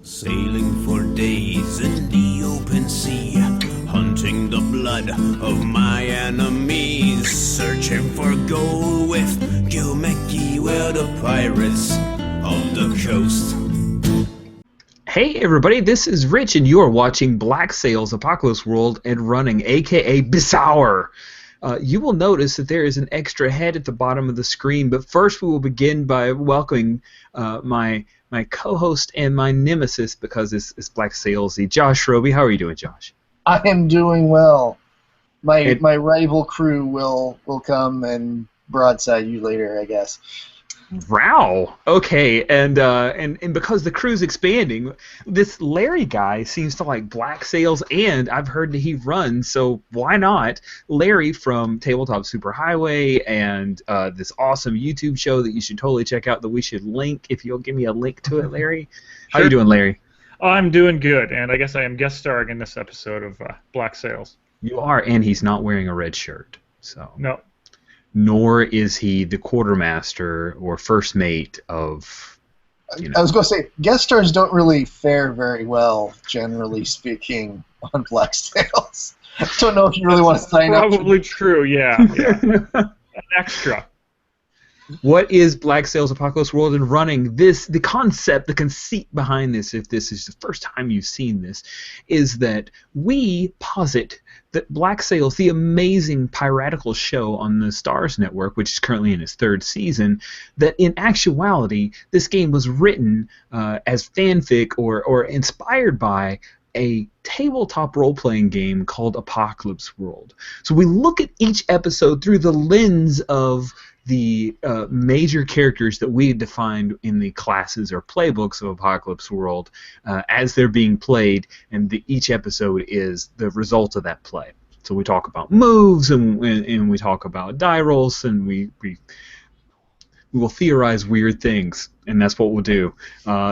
Sailing for days in the open sea, hunting the blood of my enemies, searching for gold with Gilmekki, we're the pirates of the coast. Hey everybody, this is Rich and you're watching Black Sails Apocalypse World and Running, aka Bsawr. You will notice that there is an extra head at the bottom of the screen, but first we will begin by welcoming my co-host and my nemesis, because it's Black Sailsy, Josh Roby. How are you doing, Josh? I am doing well. My rival crew will come and broadside you later, I guess. Wow. Okay, and because the crew's expanding, this Larry guy seems to like Black Sails, and I've heard that he runs, so why not? Larry from Tabletop Superhighway and this awesome YouTube show that you should totally check out, that we should link if you'll give me a link to it, Larry. How you doing, Larry? I'm doing good, and I guess I am guest starring in this episode of Black Sails. You are, and he's not wearing a red shirt, so. No. Nor is he the quartermaster or first mate of, I was going to say, guest stars don't really fare very well, generally speaking, on Black Sails. I don't know if you really want to sign up. Probably true, yeah. An extra. What is Black Sails Apocalypse World and Running? The concept, the conceit behind this, if this is the first time you've seen this, is that we posit that Black Sails, the amazing piratical show on the Starz Network, which is currently in its third season, that in actuality, this game was written as fanfic or inspired by a tabletop role-playing game called Apocalypse World. So we look at each episode through the lens of the major characters that we had defined in the classes or playbooks of Apocalypse World as they're being played, and each episode is the result of that play. So we talk about moves, and we talk about die rolls, and we will theorize weird things, and that's what we'll do.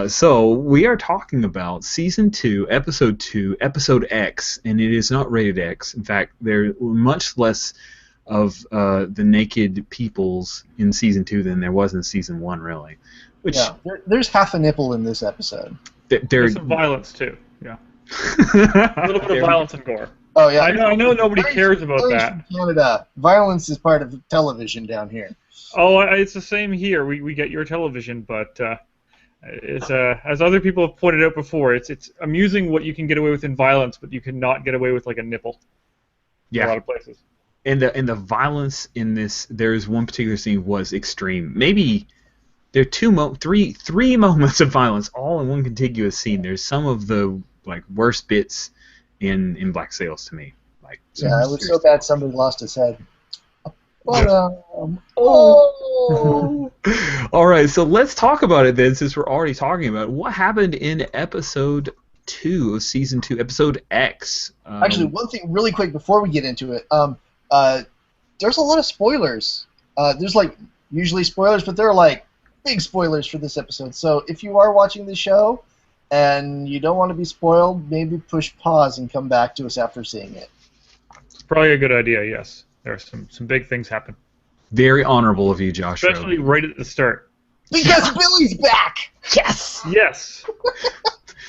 So we are talking about Season 2, Episode X, and it is not rated X. In fact, there are much less of the naked peoples in Season 2 than there was in Season 1, really. Which, yeah, there's half a nipple in this episode. There's some violence, too, yeah. A little bit of violence and gore. Oh, yeah. I know nobody cares about that. From Canada. Violence is part of television down here. Oh, it's the same here. We get your television, but it's as other people have pointed out before, it's amusing what you can get away with in violence, but you cannot get away with like a nipple. Yeah. In a lot of places. And the violence in this, there's one particular scene was extreme. Maybe there are three moments of violence all in one contiguous scene. There's some of the worst bits in Black Sails to me. Yeah, it was so bad somebody lost his head. All right, so let's talk about it then, since we're already talking about it. What happened in Episode 2 of Season 2, Episode X? Actually, one thing really quick before we get into it. There's a lot of spoilers. There's usually spoilers, but there are big spoilers for this episode. So if you are watching the show and you don't want to be spoiled, maybe push pause and come back to us after seeing it. It's probably a good idea, yes. There are some big things happen. Very honorable of you, Josh. Especially right at the start. Because Billy's back! Yes! Yes!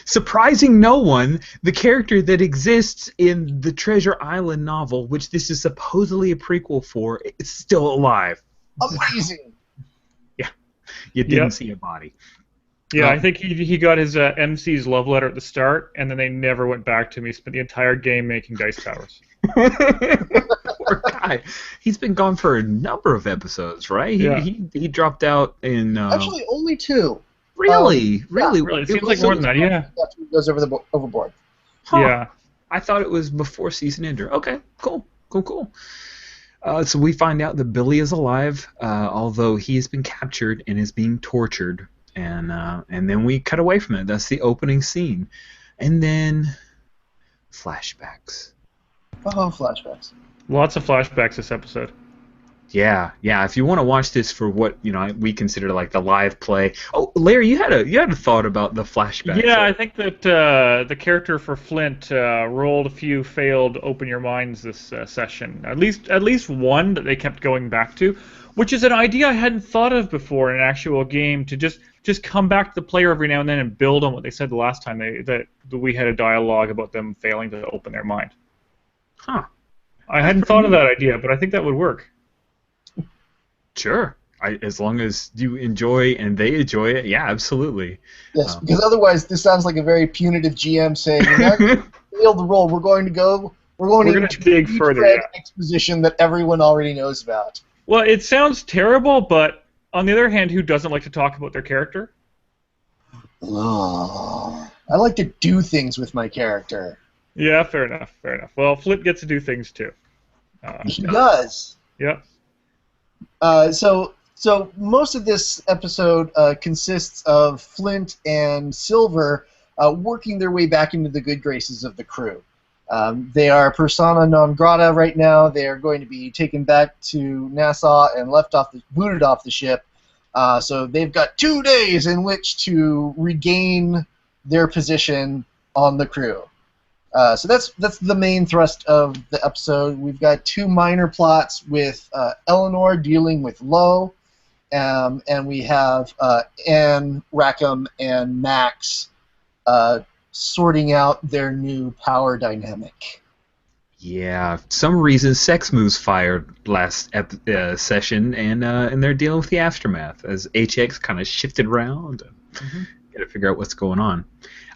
Surprising no one, the character that exists in the Treasure Island novel, which this is supposedly a prequel for, is still alive. Amazing! Yeah. You didn't see a body. Yeah, I think he got his MC's love letter at the start, and then they never went back to him. He spent the entire game making dice towers. Poor guy. He's been gone for a number of episodes, right? He dropped out in... Actually, only 2. Really? Really? It seems like more than that, yeah. After he goes overboard. Huh. Yeah. I thought it was before Season Ender. Okay, cool. So we find out that Billy is alive, although he has been captured and is being tortured. And then we cut away from it. That's the opening scene. And then flashbacks. Oh, flashbacks. Lots of flashbacks this episode. Yeah. If you want to watch this for what we consider like the live play. Oh, Larry, you had a thought about the flashbacks. Yeah, I think that the character for Flint rolled a few failed open your minds this session. At least one that they kept going back to, which is an idea I hadn't thought of before in an actual game, to just come back to the player every now and then and build on what they said the last time that we had a dialogue about them failing to open their mind. Huh. I hadn't thought of that idea, but I think that would work. Sure. As long as you enjoy and they enjoy it, yeah, absolutely. Yes, because otherwise this sounds like a very punitive GM saying, "You're not going to fail the role. We're going to dig further. Yeah. Exposition that everyone already knows about." Well, it sounds terrible, but on the other hand, who doesn't like to talk about their character? Oh, I like to do things with my character. Yeah, fair enough. Well, Flint gets to do things too. He does. Yeah. So most of this episode consists of Flint and Silver working their way back into the good graces of the crew. They are persona non grata right now. They are going to be taken back to Nassau and booted off the ship. So they've got 2 days in which to regain their position on the crew. So that's the main thrust of the episode. We've got 2 minor plots with Eleanor dealing with Lo, and we have Anne, Rackham, and Max sorting out their new power dynamic. Yeah, some reason sex moves fired last session, and they're dealing with the aftermath as HX kind of shifted around. Got to figure out what's going on.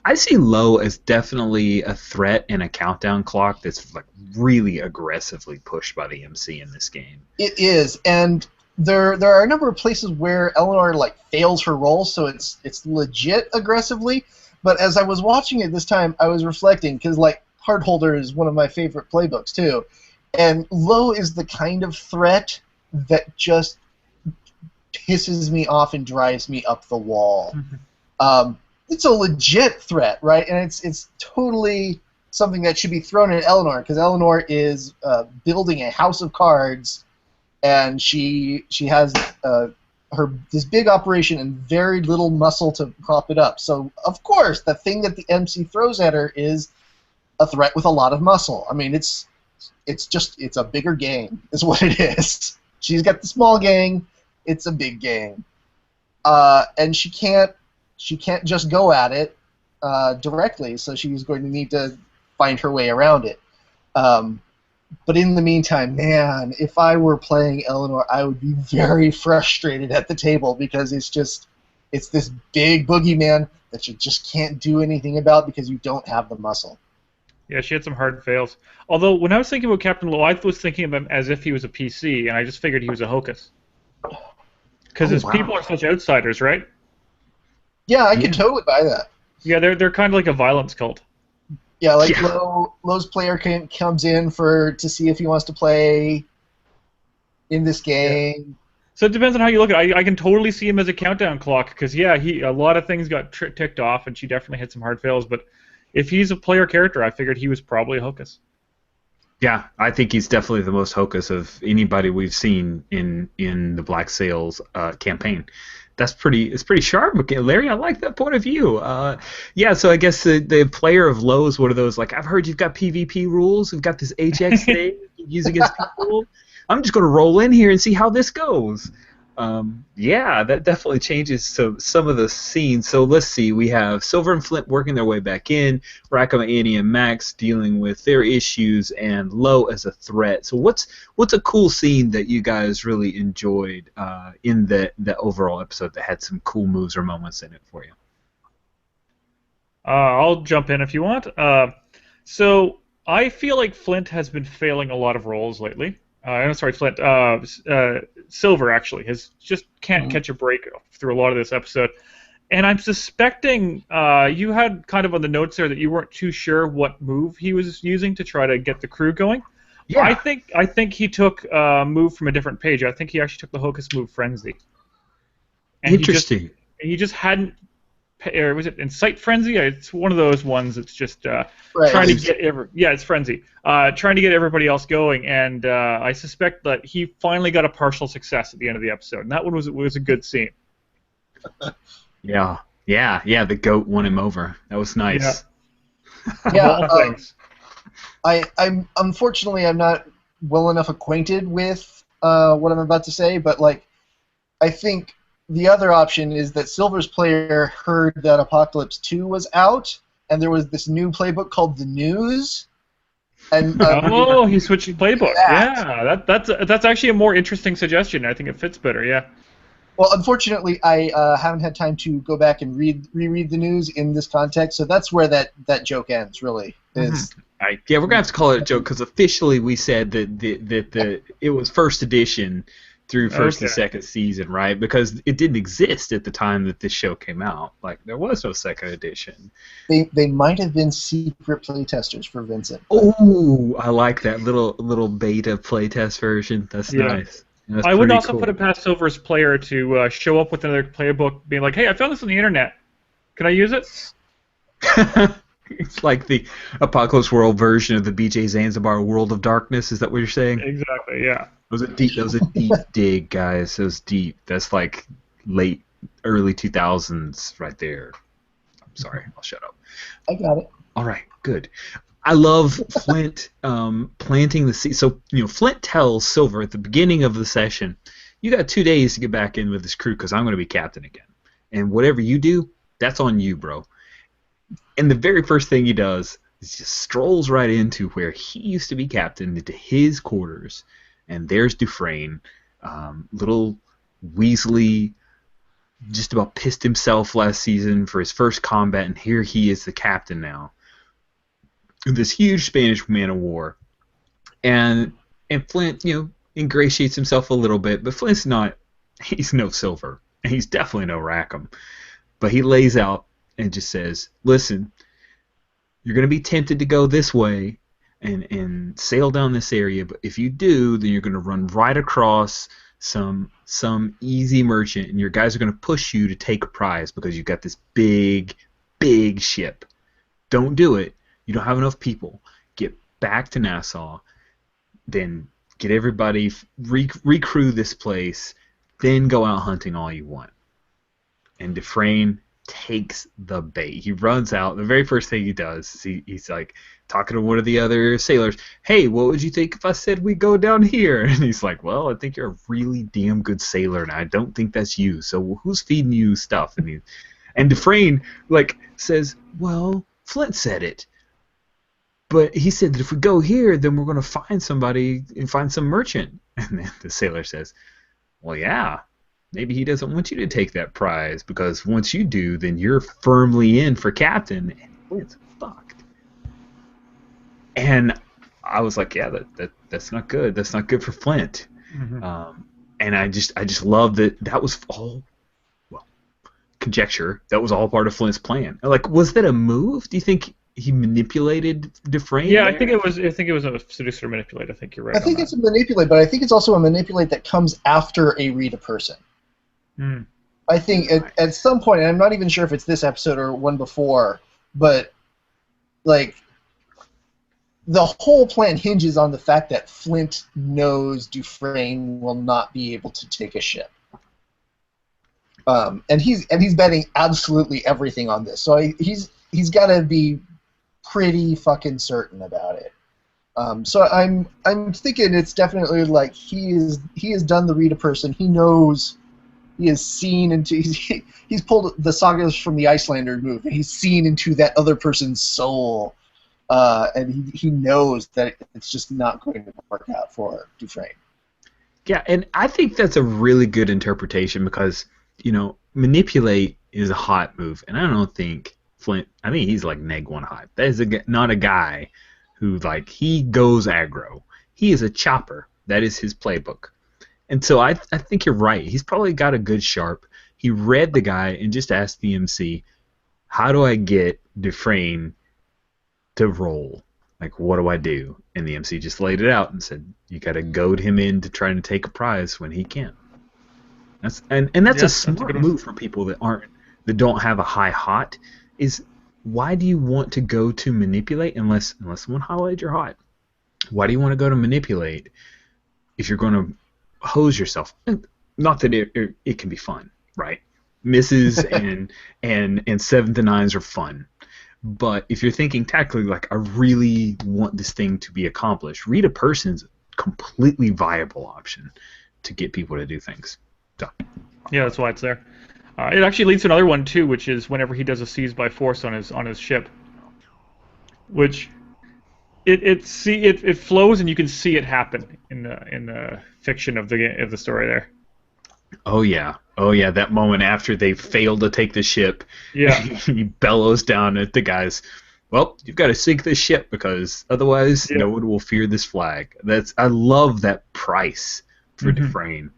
I see Lo as definitely a threat and a countdown clock that's like really aggressively pushed by the MC in this game. It is, and there are a number of places where Eleanor like fails her role, so it's legit aggressively. But as I was watching it this time, I was reflecting because like Hardholder is one of my favorite playbooks too, and Lo is the kind of threat that just pisses me off and drives me up the wall. It's a legit threat, right? And it's totally something that should be thrown at Eleanor, because Eleanor is building a house of cards, and she has this big operation and very little muscle to prop it up. So of course, the thing that the MC throws at her is a threat with a lot of muscle. I mean, it's a bigger gang, is what it is. She's got the small gang. It's a big gang, and she can't just go at it directly, so she's going to need to find her way around it. But in the meantime, man, if I were playing Eleanor, I would be very frustrated at the table because it's this big boogeyman that you just can't do anything about because you don't have the muscle. Yeah, she had some hard fails. Although, when I was thinking about Captain Lo, I was thinking of him as if he was a PC, and I just figured he was a hocus. Because his people are such outsiders, right? Yeah, I could totally buy that. Yeah, they're kind of like a violence cult. Yeah, like Lo's player comes in to see if he wants to play in this game. Yeah. So it depends on how you look at it. I can totally see him as a countdown clock because, yeah, a lot of things got ticked off, and she definitely had some hard fails. But if he's a player character, I figured he was probably a hocus. Yeah, I think he's definitely the most hocus of anybody we've seen in the Black Sails campaign. It's pretty sharp. Okay, Larry, I like that point of view. Yeah, so I guess the player of Lo is one of those, like, I've heard you've got PvP rules, we've got this HX thing you use against people. I'm just going to roll in here and see how this goes. Yeah, that definitely changes some of the scenes. So let's see. We have Silver and Flint working their way back in, Rackham, Annie, and Max dealing with their issues, and Lo as a threat. So what's a cool scene that you guys really enjoyed in the overall episode that had some cool moves or moments in it for you? I'll jump in if you want. So I feel like Flint has been failing a lot of roles lately. I'm sorry, Flint. Silver actually just can't catch a break through a lot of this episode, and I'm suspecting you had kind of on the notes there that you weren't too sure what move he was using to try to get the crew going. Yeah. I think he took a move from a different page. I think he actually took the Hocus move Frenzy. And interesting. He just hadn't or was it Incite Frenzy? It's one of those ones that's just Right. trying to get it's Frenzy, trying to get everybody else going, and I suspect that he finally got a partial success at the end of the episode, and that one was a good scene. Yeah. The goat won him over. That was nice. Yeah. Of all things. I'm unfortunately I'm not well enough acquainted with what I'm about to say, but like I think the other option is that Silver's player heard that Apocalypse 2 was out, and there was this new playbook called The News. And he switched playbook. Yeah, that's actually a more interesting suggestion. I think it fits better. Yeah. Well, unfortunately, I haven't had time to go back and reread the news in this context, so that's where that joke ends. Really, is we're gonna have to call it a joke because officially we said that it was first edition through first and second season, right? Because it didn't exist at the time that this show came out. Like there was no second edition. They might have been secret playtesters for Vincent. Oh, I like that little beta playtest version. That's nice. That's I would also cool. put a pass Silver's player to show up with another playbook, being like, "Hey, I found this on the internet. Can I use it?" It's like the Apocalypse World version of the BJ Zanzibar World of Darkness. Is that what you're saying? Exactly. Yeah. That was a deep dig, guys. It was deep. That's like early 2000s right there. I'm sorry. I'll shut up. I got it. All right. Good. I love Flint planting the seed. So, Flint tells Silver at the beginning of the session, you got 2 days to get back in with this crew because I'm going to be captain again. And whatever you do, that's on you, bro. And the very first thing he does is just strolls right into where he used to be captain, into his quarters. And there's Dufresne, little Weasley, just about pissed himself last season for his first combat, and here he is the captain now. This huge Spanish man of war. And Flint, ingratiates himself a little bit, but Flint's he's no Silver, and he's definitely no Rackham. But he lays out and just says, listen, you're going to be tempted to go this way and sail down this area, but if you do, then you're going to run right across some easy merchant, and your guys are going to push you to take a prize because you've got this big ship. Don't do it. You don't have enough people. Get back to Nassau, then get everybody, recrew this place, then go out hunting all you want. And Dufresne takes the bait. He runs out. The very first thing he does is he's like talking to one of the other sailors. Hey, what would you think if I said we go down here? And he's like, well, I think you're a really damn good sailor, and I don't think that's you. So who's feeding you stuff? And Dufresne says, well, Flint said it. But he said that if we go here, then we're going to find somebody and find some merchant. And then the sailor says, well, yeah, maybe he doesn't want you to take that prize because once you do, then you're firmly in for captain. And Flint's fucked. And I was like, yeah, that's not good. That's not good for Flint. Mm-hmm. And I just love that was all, conjecture. That was all part of Flint's plan. Was that a move? Do you think he manipulated Dufresne? Yeah, I think it was a seduce or manipulate. I think you're right. I think it's a manipulate, but I think it's also a manipulate that comes after a read a person. I think at some point, and I'm not even sure if it's this episode or one before, but the whole plan hinges on the fact that Flint knows Dufresne will not be able to take a ship. And he's betting absolutely everything on this. So he's got to be pretty fucking certain about it. So I'm thinking it's definitely he has done the read a person. He knows. He has seen into he's pulled the sagas from the Icelander movie. He's seen into that other person's soul, and he knows that it's just not going to work out for Dufresne. Yeah, and I think that's a really good interpretation because manipulate is a hot move, and I don't think Flint. I think he's like neg one hot. That is not a guy who he goes aggro. He is a chopper. That is his playbook. And so I think you're right. He's probably got a good sharp. He read the guy and just asked the MC, how do I get Dufresne to roll? What do I do? And the MC just laid it out and said, you got to goad him into trying to take a prize when he can't. That's a smart move for people that that don't have a high hot is, why do you want to go to manipulate unless someone highlighted your hot? Why do you want to go to manipulate if you're going to hose yourself? Not that it can be fun, right? Misses and 7 to 9s are fun. But if you're thinking tactically, like, I really want this thing to be accomplished, read a person's completely viable option to get people to do things. So. Yeah, that's why it's there. It actually leads to another one too, which is whenever he does a seize by force on his ship, which it flows and you can see it happen in the fiction of the story there. Oh yeah, that moment after they fail to take the ship, yeah, he bellows down at the guys. Well, you've got to sink this ship because otherwise no one will fear this flag. I love that price for Dufresne.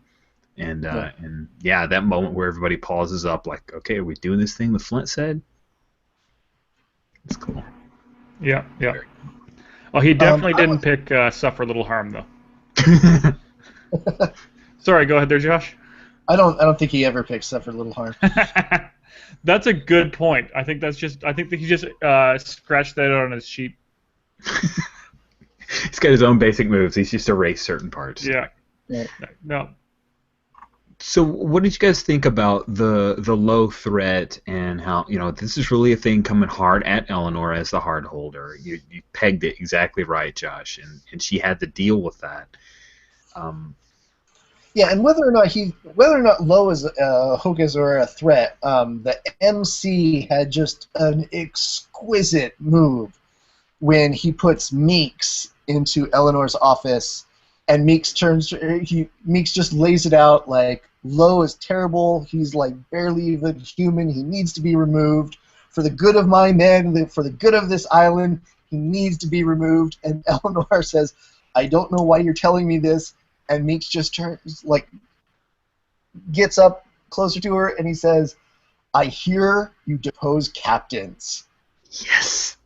And that moment where everybody pauses up, like, okay, are we doing this thing the Flint said? It's cool. Yeah. Oh, he definitely didn't pick Suffer Little Harm, though. Sorry, go ahead there, Josh. I don't think he ever picked Suffer Little Harm. That's a good point. I think that he just scratched that out on his sheet. He's got his own basic moves. He's just erased certain parts. Yeah. No. So what did you guys think about the low threat and how, this is really a thing coming hard at Eleanor as the hard holder? You pegged it exactly right, Josh, and she had to deal with that. Yeah, and whether or not Low is Hocus or a threat, the MC had just an exquisite move when he puts Meeks into Eleanor's office, and Meeks just lays it out like, Low is terrible. He's like barely even human. He needs to be removed for the good of my men, for the good of this island. He needs to be removed. And Eleanor says, "I don't know why you're telling me this." And Meeks just gets up closer to her, and he says, "I hear you depose captains." Yes.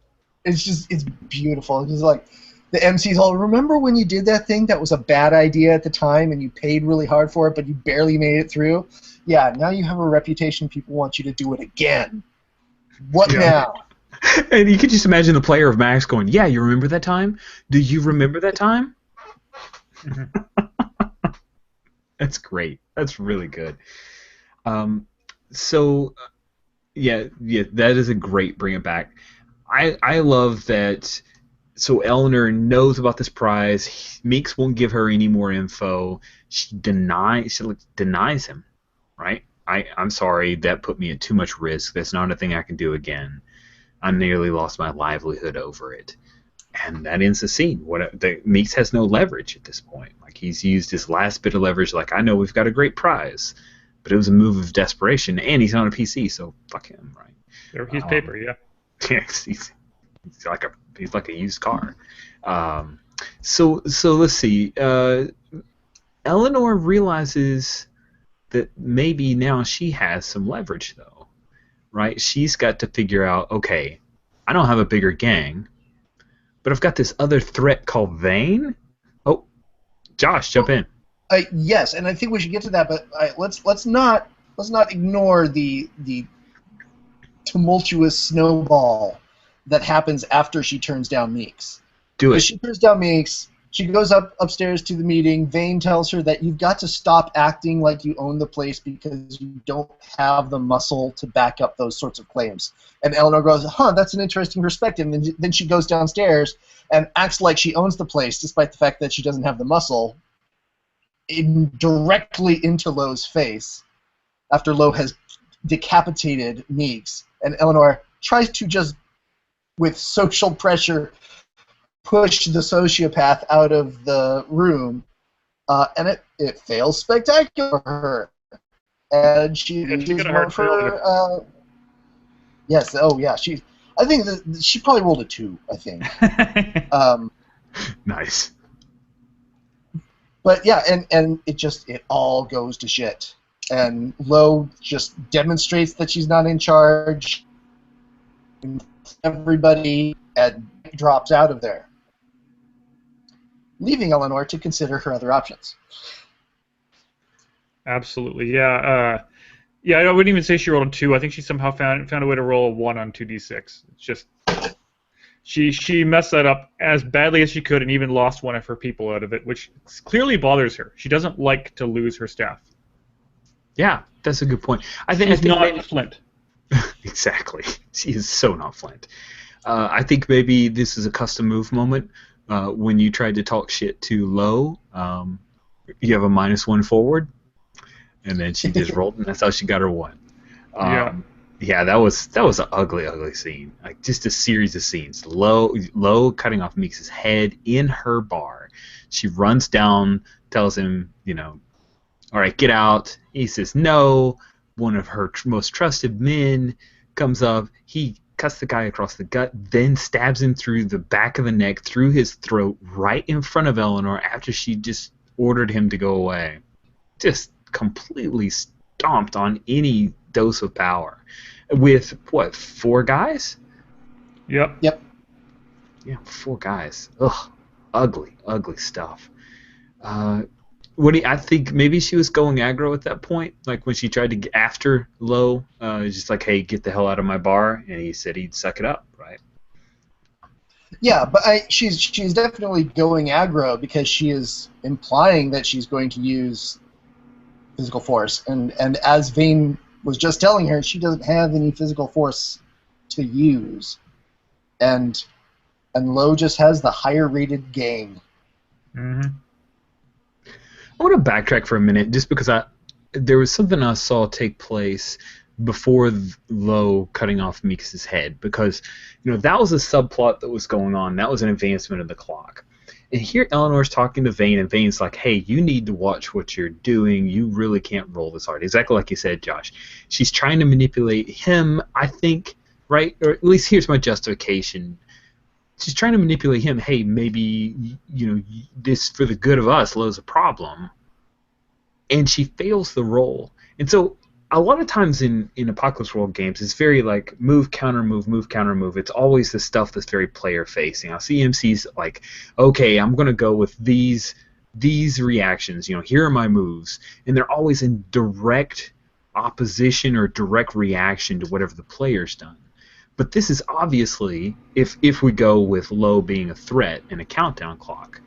It's beautiful. It's just like, the MC's all, remember when you did that thing that was a bad idea at the time and you paid really hard for it but you barely made it through? Yeah, now you have a reputation. People want you to do it again. What now? And you could just imagine the player of Max going, yeah, you remember that time? Do you remember that time? That's great. That's really good. That is a great bring it back. I love that. So Eleanor knows about this prize. Meeks won't give her any more info. She denies him, right? I'm sorry, that put me at too much risk. That's not a thing I can do again. I nearly lost my livelihood over it. And that ends the scene. Meeks has no leverage at this point. Like, he's used his last bit of leverage, like, I know we've got a great prize, but it was a move of desperation, and he's on a PC, so fuck him, right? He's paper, yeah. Yeah, he's like a used car. So let's see. Eleanor realizes that maybe now she has some leverage, though, right? She's got to figure out, okay, I don't have a bigger gang, but I've got this other threat called Vane. Oh, Josh, jump in. Yes, and I think we should get to that, but let's not ignore the tumultuous snowball that happens after she turns down Meeks. Do it. She turns down Meeks. She goes upstairs to the meeting. Vane tells her that you've got to stop acting like you own the place because you don't have the muscle to back up those sorts of claims. And Eleanor goes, that's an interesting perspective. And then she goes downstairs and acts like she owns the place despite the fact that she doesn't have the muscle, directly into Low's face after Low has decapitated Meeks. And Eleanor tries to just, with social pressure, push the sociopath out of the room, and it fails spectacularly for her. And she loses one of her. Yes, oh yeah, I think she probably rolled a 2. I think. Nice. But yeah, and it all goes to shit. And Lo just demonstrates that she's not in charge. Everybody drops out of there, leaving Eleanor to consider her other options. Absolutely, yeah. Yeah, I wouldn't even say she rolled a 2. I think she somehow found a way to roll a 1 on 2d6. It's just she messed that up as badly as she could, and even lost one of her people out of it, which clearly bothers her. She doesn't like to lose her staff. Yeah, that's a good point. She's not Flint. Exactly. She is so not Flint. I think maybe this is a custom move moment. When you tried to talk shit to Lo, you have a -1 forward, and then she just rolled, and that's how she got her 1. Yeah, that was an ugly, ugly scene. Like just a series of scenes. Lo cutting off Meeks' head in her bar. She runs down, tells him, all right, get out. He says no. One of her most trusted men comes up. He cuts the guy across the gut, then stabs him through the back of the neck, through his throat, right in front of Eleanor after she just ordered him to go away. Just completely stomped on any dose of power. With, 4 guys? Yep. Yep. Yeah, 4 guys. Ugh. Ugly, ugly stuff. I think maybe she was going aggro at that point, like when she tried to get after Lo, just like, hey, get the hell out of my bar, and he said he'd suck it up, right? Yeah, but she's definitely going aggro because she is implying that she's going to use physical force, and as Vane was just telling her, she doesn't have any physical force to use, and Lo just has the higher rated gang. Mm-hmm. I want to backtrack for a minute, just because there was something I saw take place before Lo cutting off Meeks' head, because that was a subplot that was going on. That was an advancement of the clock. And here Eleanor's talking to Vane, and Vane's like, hey, you need to watch what you're doing. You really can't roll this hard. Exactly like you said, Josh. She's trying to manipulate him, I think, right? Or at least here's my justification. She's trying to manipulate him. Hey, maybe, this for the good of us, Lo's a problem. And she fails the roll. And so a lot of times in Apocalypse World games, it's very like move, counter, move, move, counter, move. It's always the stuff that's very player facing. I'll see MCs like, okay, I'm going to go with these reactions. Here are my moves. And they're always in direct opposition or direct reaction to whatever the player's done. But this is obviously, if we go with Lo being a threat and a countdown clock,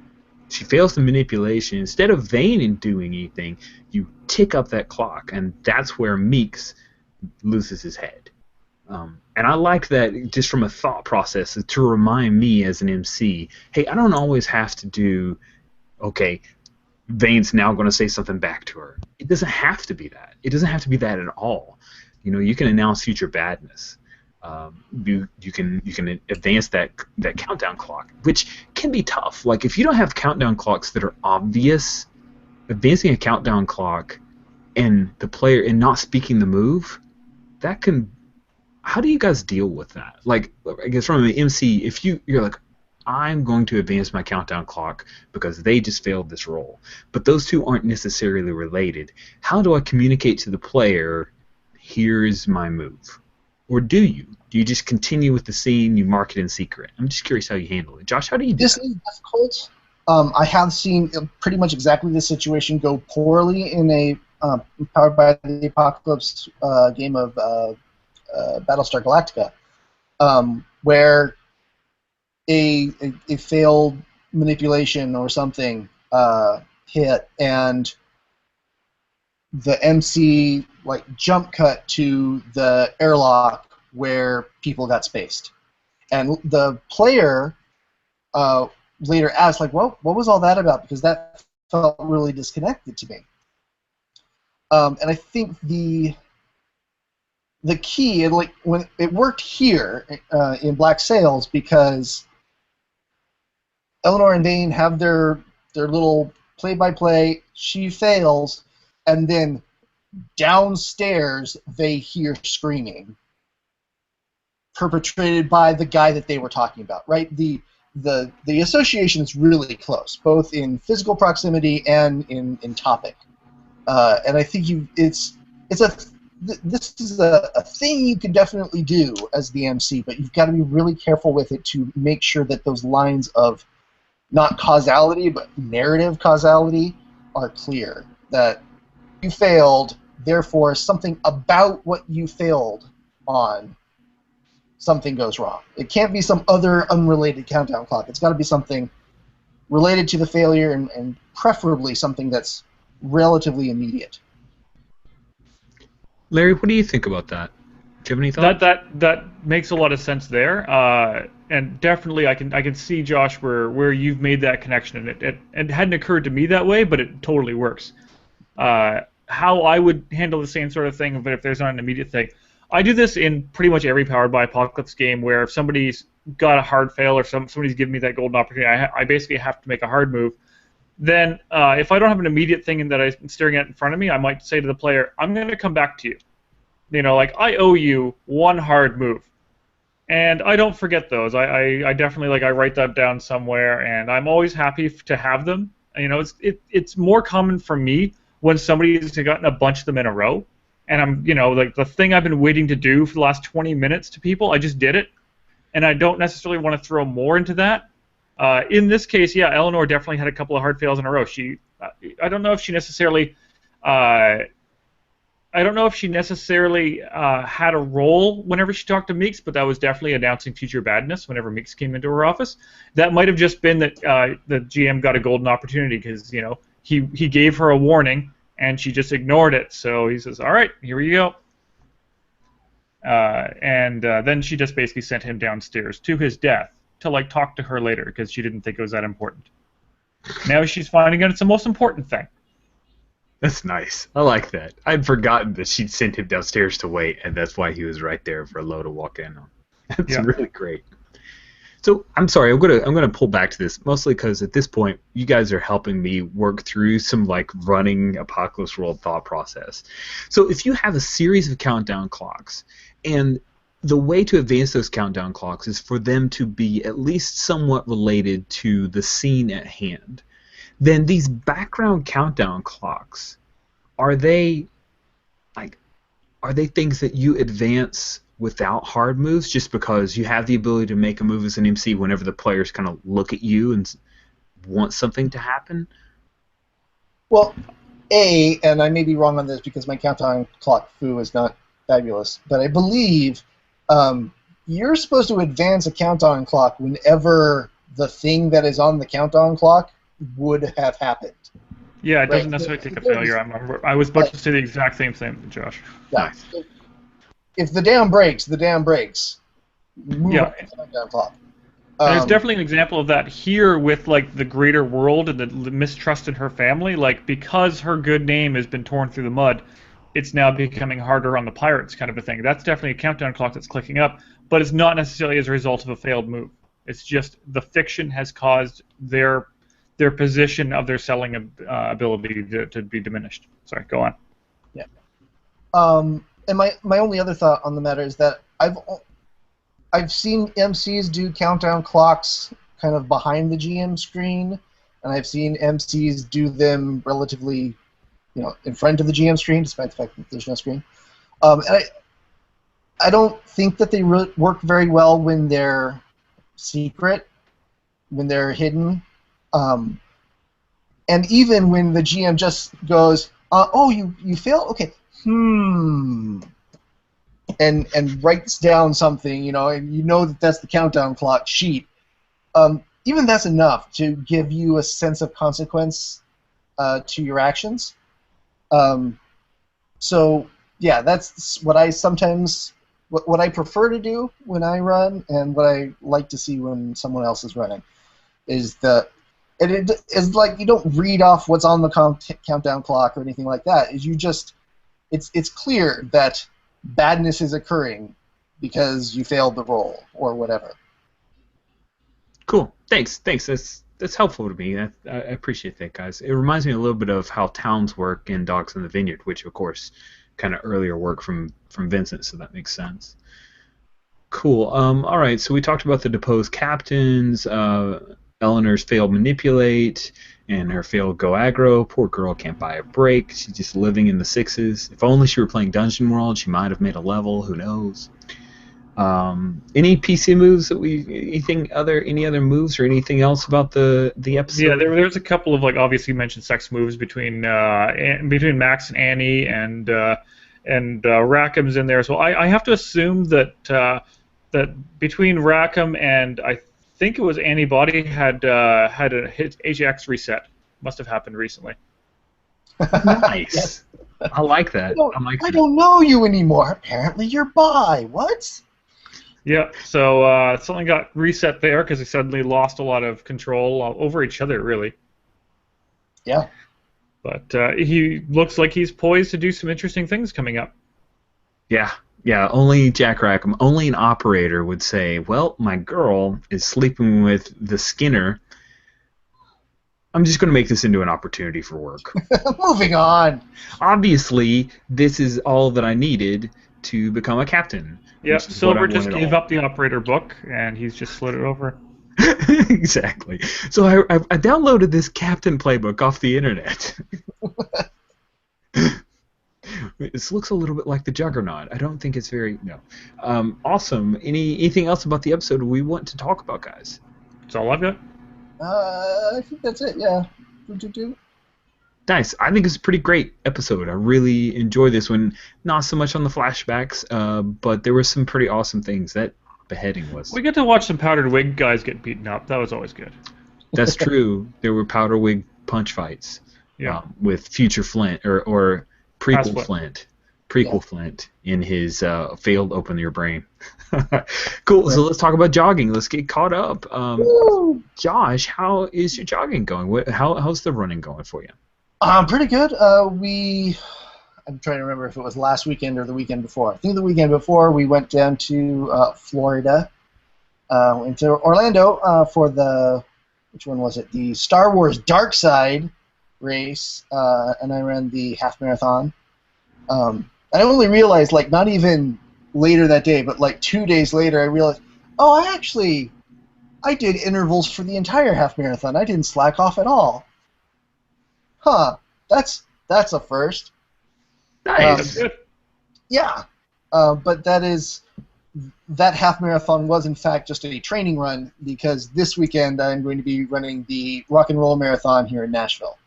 she fails the manipulation. Instead of Vane doing anything, you tick up that clock, and that's where Meeks loses his head. And I like that just from a thought process to remind me as an MC, hey, I don't always have to do, okay, Vane's now going to say something back to her. It doesn't have to be that. It doesn't have to be that at all. You can announce future badness. You can advance that countdown clock, which can be tough. Like if you don't have countdown clocks that are obvious, advancing a countdown clock and the player and not speaking the move, that can. How do you guys deal with that? Like I guess from an MC, if you're like, I'm going to advance my countdown clock because they just failed this roll, but those two aren't necessarily related. How do I communicate to the player? Here's my move. Or do you? Do you just continue with the scene, you mark it in secret? I'm just curious how you handle it. Josh, how do you do This that? is difficult. I have seen pretty much exactly this situation go poorly in a Powered by the Apocalypse game of Battlestar Galactica, where a failed manipulation or something hit, and the MC jump cut to the airlock where people got spaced, and the player later asked, what was all that about? Because that felt really disconnected to me. And I think the key, when it worked here in Black Sails, because Eleanor and Vane have their little play-by-play. She fails, and then downstairs they hear screaming perpetrated by the guy that they were talking about, right? The association is really close, both in physical proximity and in topic. And I think this is a thing you can definitely do as the MC, but you've got to be really careful with it to make sure that those lines of not causality but narrative causality are clear. That you failed, therefore something about what you failed on, something goes wrong. It can't be some other unrelated countdown clock. It's got to be something related to the failure, and preferably something that's relatively immediate. Larry, what do you think about that? Do you have any thoughts? That makes a lot of sense there, and definitely I can see, Josh, where you've made that connection, and it hadn't occurred to me that way, but it totally works. How I would handle the same sort of thing, but if there's not an immediate thing, I do this in pretty much every Powered by Apocalypse game where if somebody's got a hard fail or somebody's giving me that golden opportunity, I basically have to make a hard move. Then if I don't have an immediate thing that I'm staring at in front of me, I might say to the player, I'm going to come back to you. You know, like, I owe you one hard move. And I don't forget those. I definitely, like, I write that down somewhere, and I'm always happy to have them. You know, it's more common for me when somebody's gotten a bunch of them in a row, and I'm, you know, like, the thing I've been waiting to do for the last 20 minutes to people, I just did it, and I don't necessarily want to throw more into that. In this case, yeah, Eleanor definitely had a couple of hard fails in a row. I don't know if she necessarily had a role whenever she talked to Meeks, but that was definitely announcing future badness whenever Meeks came into her office. That might have just been that the GM got a golden opportunity because, you know, he gave her a warning and she just ignored it. So he says, all right, here you go. And then she just basically sent him downstairs to his death to, like, talk to her later because she didn't think it was that important. Now she's finding out it's the most important thing. That's nice. I like that. I'd forgotten that she'd sent him downstairs to wait, and that's why he was right there for Lo to walk in on. That's really great. So I'm sorry, I'm gonna pull back to this mostly because at this point you guys are helping me work through some, like, running Apocalypse World thought process. So if you have a series of countdown clocks, and the way to advance those countdown clocks is for them to be at least somewhat related to the scene at hand, then these background countdown clocks, are they things that you advance without hard moves just because you have the ability to make a move as an MC whenever the players kind of look at you and want something to happen? Well, and I may be wrong on this because my countdown clock foo is not fabulous, but I believe you're supposed to advance a countdown clock whenever the thing that is on the countdown clock would have happened. Yeah, it doesn't necessarily take a failure. I was about to say the exact same thing, Josh. Yeah. Nice. If the dam breaks, the dam breaks. Move on the countdown clock. There's definitely an example of that here with, like, the greater world and the mistrust in her family. Like, because her good name has been torn through the mud, it's now becoming harder on the pirates, kind of a thing. That's definitely a countdown clock that's clicking up, but it's not necessarily as a result of a failed move. It's just the fiction has caused their position of their selling ability to be diminished. Sorry, go on. Yeah. And my only other thought on the matter is that I've seen MCs do countdown clocks kind of behind the GM screen, and I've seen MCs do them relatively, you know, in front of the GM screen, despite the fact that there's no screen. And I don't think that they work very well when they're secret, when they're hidden. And even when the GM just goes, oh, you failed? Okay. And writes down something, you know, and you know that that's the countdown clock sheet. Even that's enough to give you a sense of consequence to your actions. So, yeah, that's what I sometimes, what I prefer to do when I run, and what I like to see when someone else is running, is that it is like you don't read off what's on the countdown clock or anything like that. Is you just, it's clear that badness is occurring because you failed the roll or whatever. Cool. Thanks. That's helpful to me. I appreciate that, guys. It reminds me a little bit of how towns work in Dogs in the Vineyard, which, of course, kind of earlier work from Vincent, so that makes sense. Cool. All right, so we talked about the deposed captains, Eleanor's failed manipulate, and her failed go aggro. Poor girl can't buy a break. She's just living in the sixes. If only she were playing Dungeon World, she might have made a level. Who knows? Any PC moves that any other moves or anything else about the episode? Yeah, there's a couple of, like, obviously you mentioned sex moves between Max and Annie, and Rackham's in there as well. I have to assume that that between Rackham and I think it was Annie Body had a hit AJAX reset. Must have happened recently. Nice. I like that. I don't know you anymore. Apparently you're bi. What? Yeah, so something got reset there because they suddenly lost a lot of control over each other, really. Yeah. But he looks like he's poised to do some interesting things coming up. Yeah. Only Jack Rackham, only an operator would say, well, my girl is sleeping with the Skinner. I'm just going to make this into an opportunity for work. Moving on. Obviously, this is all that I needed to become a captain. Yeah, Silver just gave up the operator book, and he's just slid it over. Exactly. So I downloaded this captain playbook off the internet. This looks a little bit like the Juggernaut. I don't think it's very... No. Awesome. Anything else about the episode we want to talk about, guys? That's all I've got. I think that's it, yeah. Nice. I think it's a pretty great episode. I really enjoy this one. Not so much on the flashbacks, but there were some pretty awesome things. That beheading was... We get to watch some powdered wig guys get beaten up. That was always good. That's true. There were powder wig punch fights. Yeah. With future Flint, or prequel Flint. Flint in his failed Open Your Brain. Cool. So let's talk about jogging. Let's get caught up. Josh, how is your jogging going? How's the running going for you? Pretty good. I'm trying to remember if it was last weekend or the weekend before. I think the weekend before we went down to Florida, into Orlando for which one was it? The Star Wars Dark Side race, and I ran the half marathon. I only realized, like, not even later that day, but like 2 days later, I realized, I did intervals for the entire half marathon. I didn't slack off at all. Huh? That's a first. Nice. Yeah, but that half marathon was in fact just a training run, because this weekend I'm going to be running the Rock and Roll Marathon here in Nashville.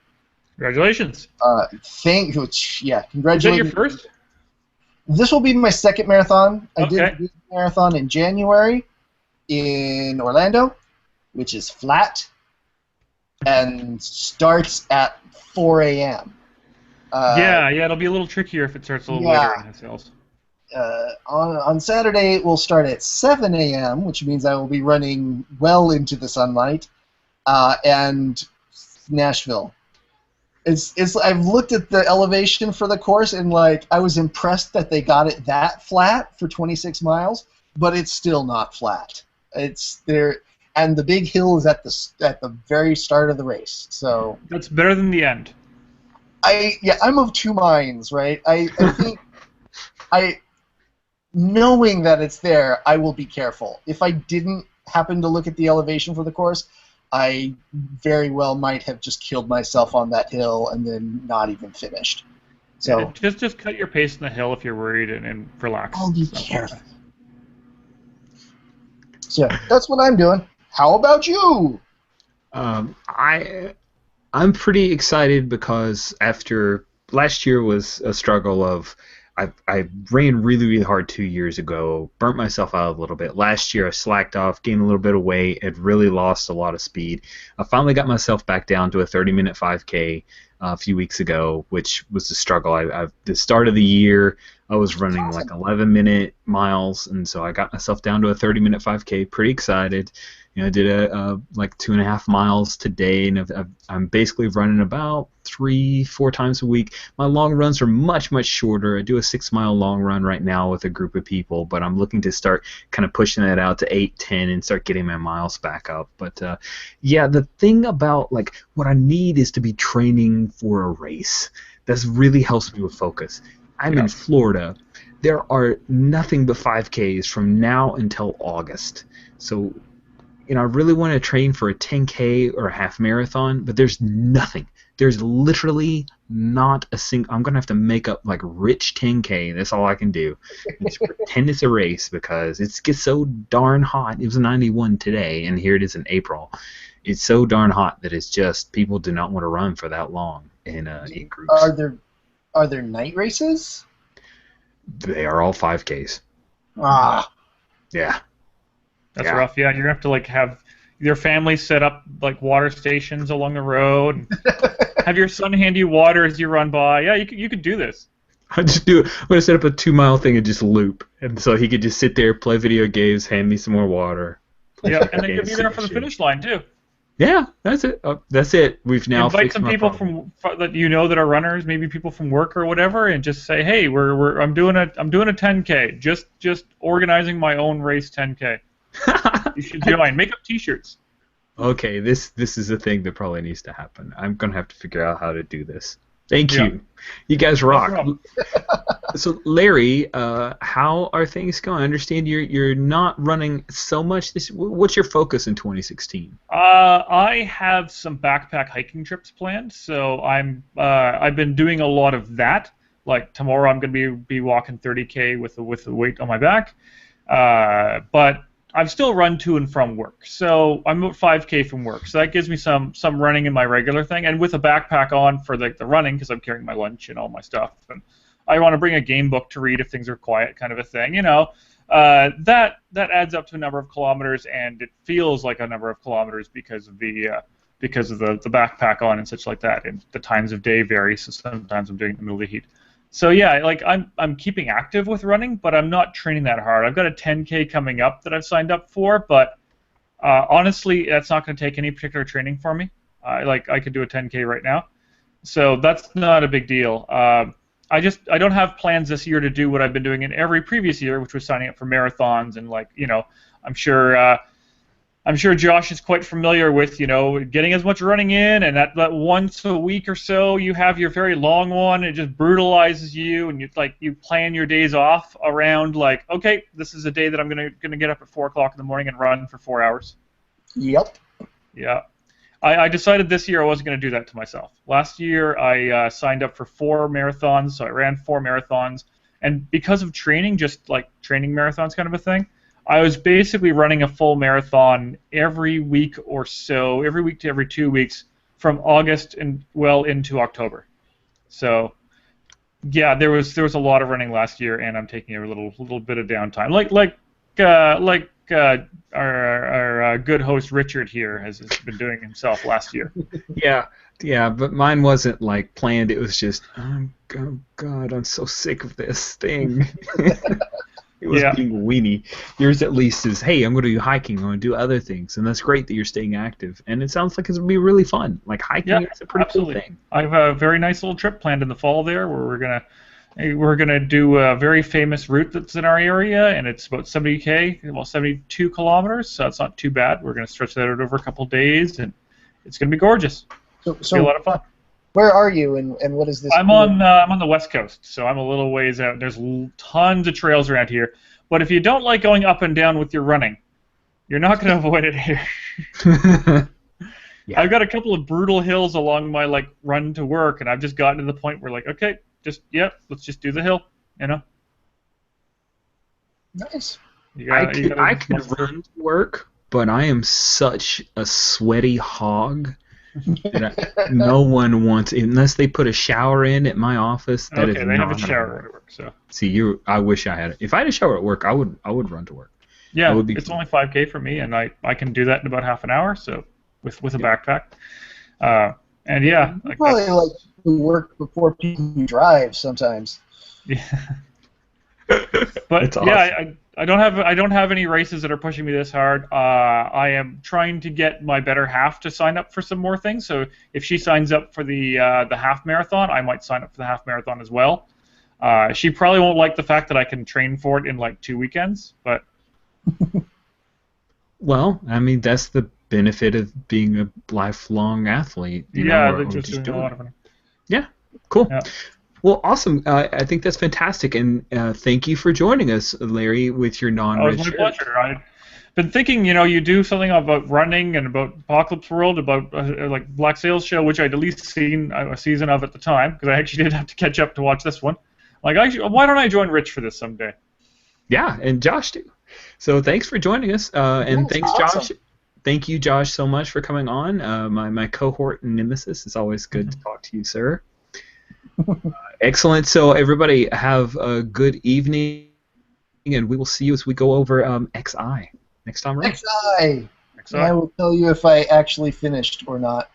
Congratulations. Congratulations. Is that your first? This will be my second marathon. I Okay. did the marathon in January in Orlando, which is flat and starts at 4 a.m. Yeah, it'll be a little trickier if it starts a little later in his sales. On Saturday, it will start at 7 a.m., which means I will be running well into the sunlight, and Nashville. I've looked at the elevation for the course, and like I was impressed that they got it that flat for 26 miles, but it's still not flat. It's there, and the big hill is at the very start of the race. So that's better than the end. I'm of two minds, right? I think knowing that it's there, I will be careful. If I didn't happen to look at the elevation for the course, I very well might have just killed myself on that hill and then not even finished. So yeah, just cut your pace in the hill if you're worried, and relax. I'll be careful. So that's what I'm doing. How about you? I'm pretty excited because after last year was a struggle of I ran really, really hard 2 years ago, burnt myself out a little bit. Last year I slacked off, gained a little bit of weight, had really lost a lot of speed. I finally got myself back down to a 30-minute 5K a few weeks ago, which was a struggle. The start of the year I was running like 11-minute miles, and so I got myself down to a 30-minute 5K. Pretty excited. I did like 2.5 miles today, and I'm basically running about 3-4 times a week. My long runs are much, much shorter. I do a 6-mile long run right now with a group of people, but I'm looking to start kind of pushing that out to 8, 10, and start getting my miles back up. But yeah, the thing about like what I need is to be training for a race. That really helps me with focus. I'm in Florida. There are nothing but 5Ks from now until August. So I really want to train for a 10K or a half marathon, but there's nothing. There's literally not a single. I'm gonna have to make up like rich 10K. That's all I can do. Just pretend it's a race because it gets so darn hot. It was 91 today, and here it is in April. It's so darn hot that it's just people do not want to run for that long in groups. Are there night races? They are all 5Ks. Ah, Yeah. That's rough. Yeah, you're gonna have to like have your family set up like water stations along the road, and have your son hand you water as you run by. Yeah, you could do this. I just do. I'm gonna set up a 2-mile thing and just loop, and so he could just sit there, play video games, hand me some more water. Yeah, and then you'll be there for the finish line too. Yeah, that's it. That's it. We've now invite fixed some my people problem. that you know that are runners, maybe people from work or whatever, and just say, hey, I'm doing a 10K. Just organizing my own race 10K. You should join. Make up T-shirts. Okay, this is a thing that probably needs to happen. I'm gonna have to figure out how to do this. Thank you. You guys rock. So Larry, how are things going? I understand you're not running so much. What's your focus in 2016? I have some backpack hiking trips planned, so I've been doing a lot of that. Like tomorrow, I'm going to be walking 30K with the weight on my back, but I've still run to and from work. So I'm at 5K from work, so that gives me some running in my regular thing, and with a backpack on for the running because I'm carrying my lunch and all my stuff. And I want to bring a game book to read if things are quiet, kind of a thing, you know. That adds up to a number of kilometers, and it feels like a number of kilometers because of the backpack on and such like that. And the times of day vary, so sometimes I'm doing it in the middle of the heat. So yeah, like I'm keeping active with running, but I'm not training that hard. I've got a 10K coming up that I've signed up for, but honestly, that's not going to take any particular training for me. I could do a 10K right now, so that's not a big deal. I don't have plans this year to do what I've been doing in every previous year, which was signing up for marathons and I'm sure Josh is quite familiar with getting as much running in, and that once a week or so you have your very long one. It just brutalizes you, and you plan your days off around okay, this is a day that I'm gonna get up at 4 o'clock in the morning and run for 4 hours. Yep. Yeah. I decided this year I wasn't going to do that to myself. Last year I signed up for 4 marathons, so I ran 4 marathons, and because of training, just like training marathons kind of a thing, I was basically running a full marathon every week or so, every week to every 2 weeks from August and well into October. So yeah, there was a lot of running last year, and I'm taking a little bit of downtime, our good host Richard here has been doing himself last year. Yeah, but mine wasn't planned. It was just, oh God, I'm so sick of this thing. It was being weenie. Yours at least is, hey, I'm going to do hiking. I'm going to do other things, and that's great that you're staying active. And it sounds like it's going to be really fun. Hiking is a pretty cool thing. I have a very nice little trip planned in the fall there, where we're gonna do a very famous route that's in our area, and it's about 70K, well 72 kilometers, so it's not too bad. We're gonna stretch that out over a couple days, and it's gonna be gorgeous. So it'll be a lot of fun. Where are you, and what is this? I'm on the west coast, so I'm a little ways out. There's tons of trails around here, but if you don't like going up and down with your running, you're not gonna avoid it here. Yeah. I've got a couple of brutal hills along my run to work, and I've just gotten to the point where okay. Let's just do the hill, Nice. I can run to work, but I am such a sweaty hog that no one wants, unless they put a shower in at my office. That okay, they have a shower at work, so. See, I wish I had it. If I had a shower at work, I would run to work. Yeah, it's only 5K for me, and I can do that in about half an hour. So with a backpack, and yeah, probably who work before people who drive sometimes. Yeah. But awesome. Yeah, I don't have any races that are pushing me this hard. I am trying to get my better half to sign up for some more things. So if she signs up for the half marathon, I might sign up for the half marathon as well. She probably won't like the fact that I can train for it in 2 weekends, but. Well, I mean that's the benefit of being a lifelong athlete. They're just doing a lot of it. Yeah, cool. Yeah. Well, awesome. I think that's fantastic, and thank you for joining us, Larry, with your non-red shirt. It was my pleasure. been thinking, you do something about running and about Apocalypse World, about like Black Sails show, which I'd at least seen a season of at the time, because I actually did have to catch up to watch this one. Like, why don't I join Rich for this someday? Yeah, and Josh too. So thanks for joining us, and thanks, awesome. Josh. Thank you, Josh, so much for coming on. My cohort and nemesis. It's always good to talk to you, sir. Excellent. So everybody have a good evening, and we will see you as we go over XI next time around. XI. And I will tell you if I actually finished or not.